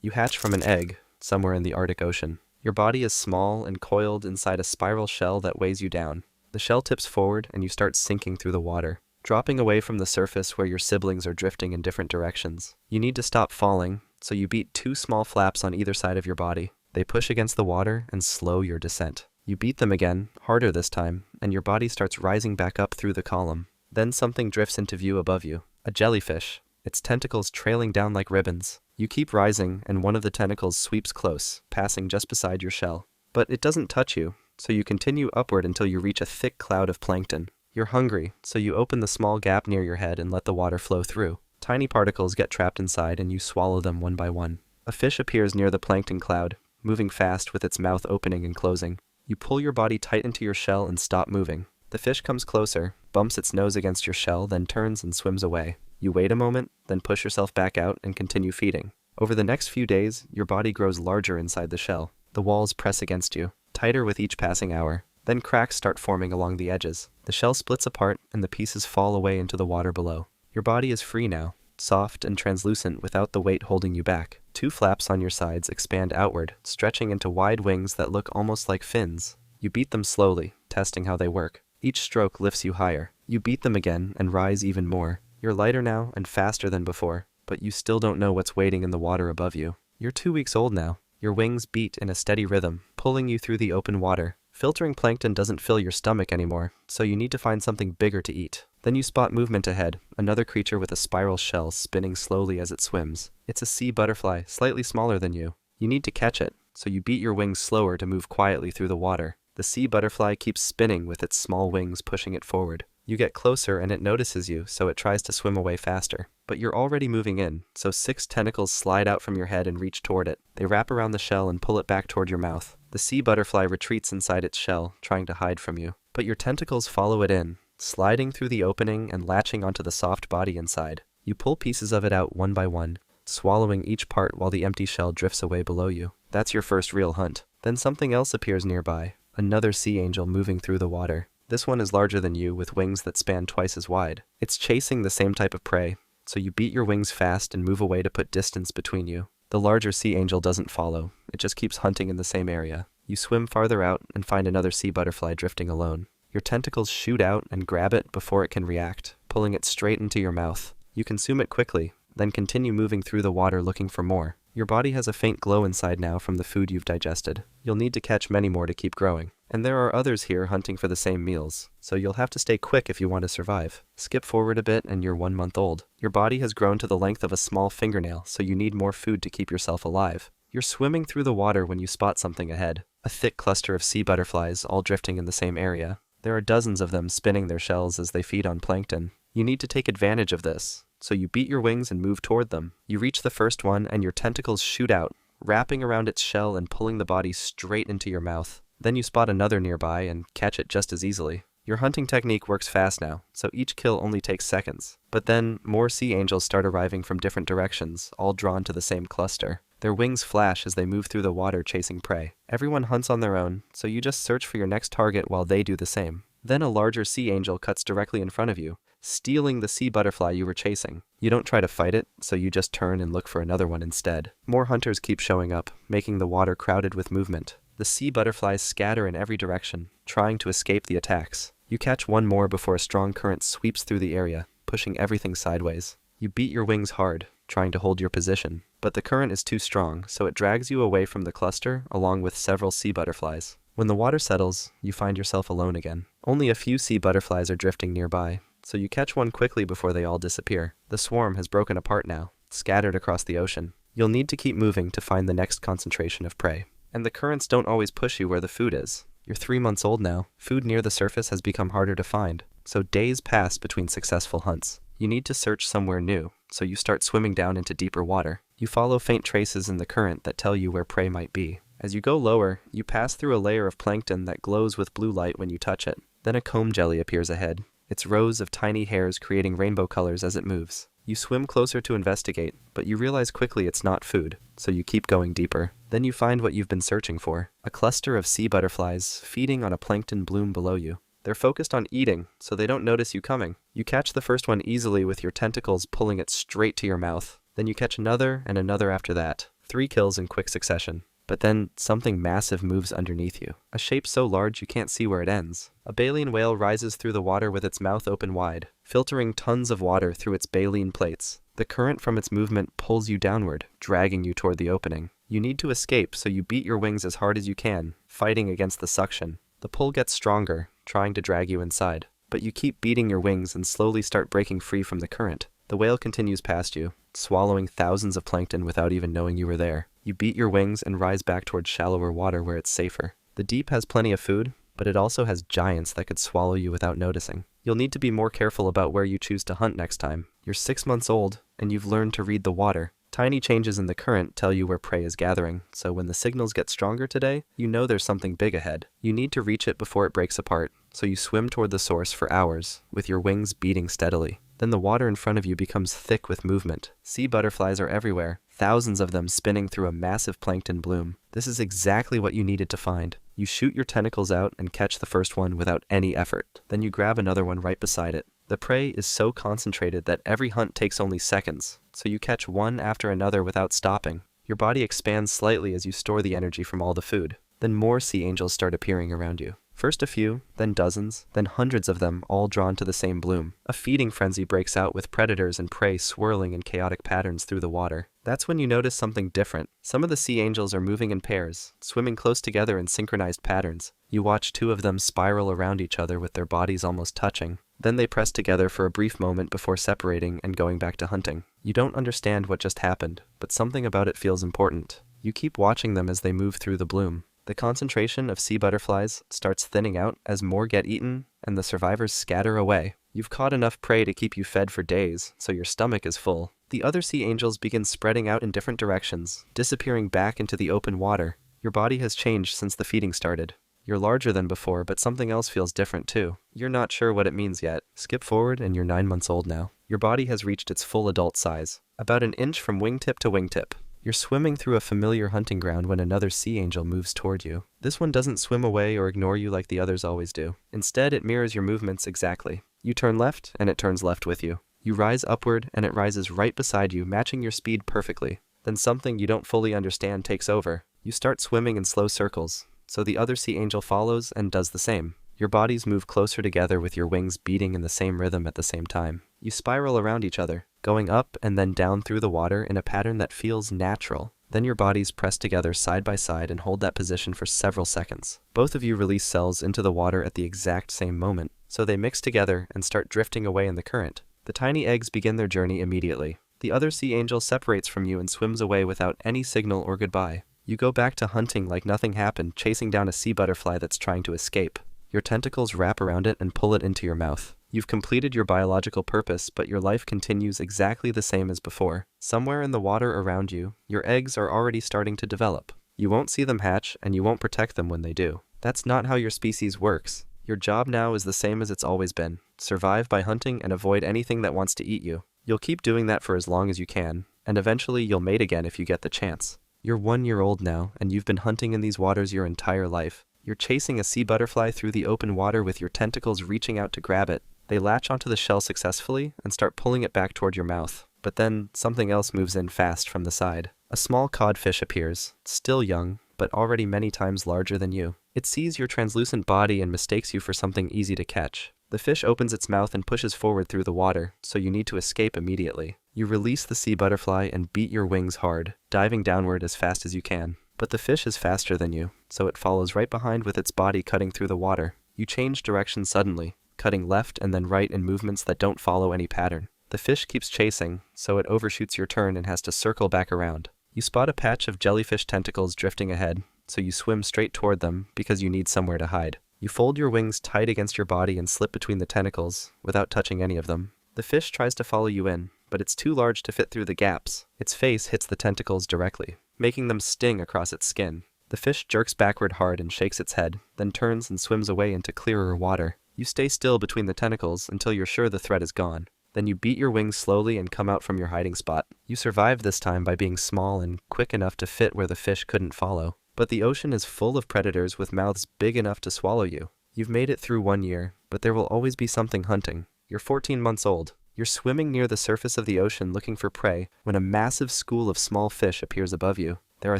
You hatch from an egg, somewhere in the Arctic Ocean. Your body is small and coiled inside a spiral shell that weighs you down. The shell tips forward and you start sinking through the water, dropping away from the surface where your siblings are drifting in different directions. You need to stop falling, so you beat two small flaps on either side of your body. They push against the water and slow your descent. You beat them again, harder this time, and your body starts rising back up through the column. Then something drifts into view above you. A jellyfish, its tentacles trailing down like ribbons. You keep rising, and one of the tentacles sweeps close, passing just beside your shell. But it doesn't touch you, so you continue upward until you reach a thick cloud of plankton. You're hungry, so you open the small gap near your head and let the water flow through. Tiny particles get trapped inside and you swallow them one by one. A fish appears near the plankton cloud, moving fast with its mouth opening and closing. You pull your body tight into your shell and stop moving. The fish comes closer, bumps its nose against your shell, then turns and swims away. You wait a moment, then push yourself back out and continue feeding. Over the next few days, your body grows larger inside the shell. The walls press against you, tighter with each passing hour. Then cracks start forming along the edges. The shell splits apart and the pieces fall away into the water below. Your body is free now, soft and translucent without the weight holding you back. Two flaps on your sides expand outward, stretching into wide wings that look almost like fins. You beat them slowly, testing how they work. Each stroke lifts you higher. You beat them again and rise even more. You're lighter now and faster than before, but you still don't know what's waiting in the water above you. You're 2 weeks old now. Your wings beat in a steady rhythm, pulling you through the open water. Filtering plankton doesn't fill your stomach anymore, so you need to find something bigger to eat. Then you spot movement ahead, another creature with a spiral shell spinning slowly as it swims. It's a sea butterfly, slightly smaller than you. You need to catch it, so you beat your wings slower to move quietly through the water. The sea butterfly keeps spinning with its small wings pushing it forward. You get closer and it notices you, so it tries to swim away faster. But you're already moving in, so 6 tentacles slide out from your head and reach toward it. They wrap around the shell and pull it back toward your mouth. The sea butterfly retreats inside its shell, trying to hide from you. But your tentacles follow it in, sliding through the opening and latching onto the soft body inside. You pull pieces of it out one by one, swallowing each part while the empty shell drifts away below you. That's your first real hunt. Then something else appears nearby, another sea angel moving through the water. This one is larger than you, with wings that span twice as wide. It's chasing the same type of prey, so you beat your wings fast and move away to put distance between you. The larger sea angel doesn't follow. It just keeps hunting in the same area. You swim farther out and find another sea butterfly drifting alone. Your tentacles shoot out and grab it before it can react, pulling it straight into your mouth. You consume it quickly, then continue moving through the water looking for more. Your body has a faint glow inside now from the food you've digested. You'll need to catch many more to keep growing. And there are others here hunting for the same meals, so you'll have to stay quick if you want to survive. Skip forward a bit and you're 1 month old. Your body has grown to the length of a small fingernail, so you need more food to keep yourself alive. You're swimming through the water when you spot something ahead. A thick cluster of sea butterflies, all drifting in the same area. There are dozens of them spinning their shells as they feed on plankton. You need to take advantage of this, so you beat your wings and move toward them. You reach the first one and your tentacles shoot out, wrapping around its shell and pulling the body straight into your mouth. Then you spot another nearby and catch it just as easily. Your hunting technique works fast now, so each kill only takes seconds. But then, more sea angels start arriving from different directions, all drawn to the same cluster. Their wings flash as they move through the water chasing prey. Everyone hunts on their own, so you just search for your next target while they do the same. Then a larger sea angel cuts directly in front of you, stealing the sea butterfly you were chasing. You don't try to fight it, so you just turn and look for another one instead. More hunters keep showing up, making the water crowded with movement. The sea butterflies scatter in every direction, trying to escape the attacks. You catch one more before a strong current sweeps through the area, pushing everything sideways. You beat your wings hard, trying to hold your position, but the current is too strong, so it drags you away from the cluster along with several sea butterflies. When the water settles, you find yourself alone again. Only a few sea butterflies are drifting nearby, so you catch one quickly before they all disappear. The swarm has broken apart now, scattered across the ocean. You'll need to keep moving to find the next concentration of prey. And the currents don't always push you where the food is. You're 3 months old now. Food near the surface has become harder to find, so days pass between successful hunts. You need to search somewhere new, so you start swimming down into deeper water. You follow faint traces in the current that tell you where prey might be. As you go lower, you pass through a layer of plankton that glows with blue light when you touch it. Then a comb jelly appears ahead, its rows of tiny hairs creating rainbow colors as it moves. You swim closer to investigate, but you realize quickly it's not food, so you keep going deeper. Then you find what you've been searching for, a cluster of sea butterflies feeding on a plankton bloom below you. They're focused on eating, so they don't notice you coming. You catch the first one easily with your tentacles pulling it straight to your mouth. Then you catch another and another after that. 3 kills in quick succession. But then, something massive moves underneath you. A shape so large you can't see where it ends. A baleen whale rises through the water with its mouth open wide, filtering tons of water through its baleen plates. The current from its movement pulls you downward, dragging you toward the opening. You need to escape, so you beat your wings as hard as you can, fighting against the suction. The pull gets stronger, trying to drag you inside. But you keep beating your wings and slowly start breaking free from the current. The whale continues past you, swallowing thousands of plankton without even knowing you were there. You beat your wings and rise back towards shallower water where it's safer. The deep has plenty of food, but it also has giants that could swallow you without noticing. You'll need to be more careful about where you choose to hunt next time. You're 6 months old, and you've learned to read the water. Tiny changes in the current tell you where prey is gathering, so when the signals get stronger today, you know there's something big ahead. You need to reach it before it breaks apart, so you swim toward the source for hours, with your wings beating steadily. Then the water in front of you becomes thick with movement. Sea butterflies are everywhere, thousands of them spinning through a massive plankton bloom. This is exactly what you needed to find. You shoot your tentacles out and catch the first one without any effort. Then you grab another one right beside it. The prey is so concentrated that every hunt takes only seconds, so you catch one after another without stopping. Your body expands slightly as you store the energy from all the food. Then more sea angels start appearing around you. First a few, then dozens, then hundreds of them, all drawn to the same bloom. A feeding frenzy breaks out with predators and prey swirling in chaotic patterns through the water. That's when you notice something different. Some of the sea angels are moving in pairs, swimming close together in synchronized patterns. You watch 2 of them spiral around each other with their bodies almost touching. Then they press together for a brief moment before separating and going back to hunting. You don't understand what just happened, but something about it feels important. You keep watching them as they move through the bloom. The concentration of sea butterflies starts thinning out as more get eaten and the survivors scatter away. You've caught enough prey to keep you fed for days, so your stomach is full. The other sea angels begin spreading out in different directions, disappearing back into the open water. Your body has changed since the feeding started. You're larger than before, but something else feels different too. You're not sure what it means yet. Skip forward and you're 9 months old now. Your body has reached its full adult size, about an inch from wingtip to wingtip. You're swimming through a familiar hunting ground when another sea angel moves toward you. This one doesn't swim away or ignore you like the others always do. Instead, it mirrors your movements exactly. You turn left, and it turns left with you. You rise upward, and it rises right beside you, matching your speed perfectly. Then something you don't fully understand takes over. You start swimming in slow circles, so the other sea angel follows and does the same. Your bodies move closer together with your wings beating in the same rhythm at the same time. You spiral around each other, going up and then down through the water in a pattern that feels natural. Then your bodies press together side by side and hold that position for several seconds. Both of you release cells into the water at the exact same moment, so they mix together and start drifting away in the current. The tiny eggs begin their journey immediately. The other sea angel separates from you and swims away without any signal or goodbye. You go back to hunting like nothing happened, chasing down a sea butterfly that's trying to escape. Your tentacles wrap around it and pull it into your mouth. You've completed your biological purpose, but your life continues exactly the same as before. Somewhere in the water around you, your eggs are already starting to develop. You won't see them hatch, and you won't protect them when they do. That's not how your species works. Your job now is the same as it's always been. Survive by hunting and avoid anything that wants to eat you. You'll keep doing that for as long as you can, and eventually you'll mate again if you get the chance. You're 1 year old now, and you've been hunting in these waters your entire life. You're chasing a sea butterfly through the open water with your tentacles reaching out to grab it. They latch onto the shell successfully and start pulling it back toward your mouth. But then, something else moves in fast from the side. A small codfish appears, still young, but already many times larger than you. It sees your translucent body and mistakes you for something easy to catch. The fish opens its mouth and pushes forward through the water, so you need to escape immediately. You release the sea butterfly and beat your wings hard, diving downward as fast as you can. But the fish is faster than you, so it follows right behind with its body cutting through the water. You change direction suddenly, cutting left and then right in movements that don't follow any pattern. The fish keeps chasing, so it overshoots your turn and has to circle back around. You spot a patch of jellyfish tentacles drifting ahead, so you swim straight toward them because you need somewhere to hide. You fold your wings tight against your body and slip between the tentacles, without touching any of them. The fish tries to follow you in, but it's too large to fit through the gaps. Its face hits the tentacles directly, making them sting across its skin. The fish jerks backward hard and shakes its head, then turns and swims away into clearer water. You stay still between the tentacles until you're sure the threat is gone. Then you beat your wings slowly and come out from your hiding spot. You survive this time by being small and quick enough to fit where the fish couldn't follow. But the ocean is full of predators with mouths big enough to swallow you. You've made it through 1 year, but there will always be something hunting. You're 14 months old. You're swimming near the surface of the ocean looking for prey when a massive school of small fish appears above you. There are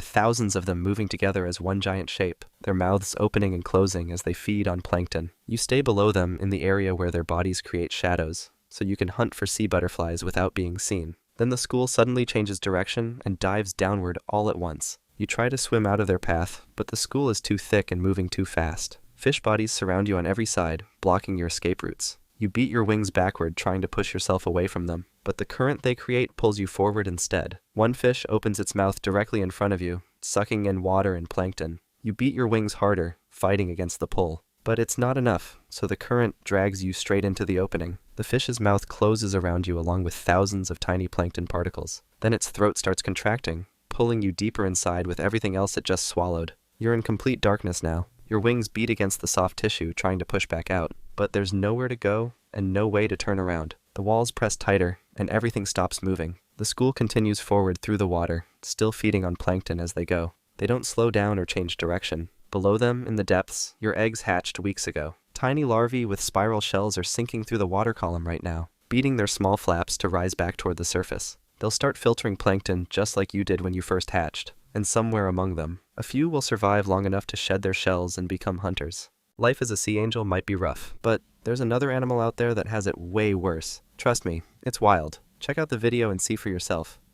thousands of them moving together as one giant shape, their mouths opening and closing as they feed on plankton. You stay below them in the area where their bodies create shadows, so you can hunt for sea butterflies without being seen. Then the school suddenly changes direction and dives downward all at once. You try to swim out of their path, but the school is too thick and moving too fast. Fish bodies surround you on every side, blocking your escape routes. You beat your wings backward trying to push yourself away from them, but the current they create pulls you forward instead. One fish opens its mouth directly in front of you, sucking in water and plankton. You beat your wings harder, fighting against the pull. But it's not enough, so the current drags you straight into the opening. The fish's mouth closes around you along with thousands of tiny plankton particles. Then its throat starts contracting, pulling you deeper inside with everything else it just swallowed. You're in complete darkness now. Your wings beat against the soft tissue, trying to push back out. But there's nowhere to go and no way to turn around. The walls press tighter, and everything stops moving. The school continues forward through the water, still feeding on plankton as they go. They don't slow down or change direction. Below them, in the depths, your eggs hatched weeks ago. Tiny larvae with spiral shells are sinking through the water column right now, beating their small flaps to rise back toward the surface. They'll start filtering plankton just like you did when you first hatched, and somewhere among them, a few will survive long enough to shed their shells and become hunters. Life as a sea angel might be rough, but there's another animal out there that has it way worse. Trust me, it's wild. Check out the video and see for yourself.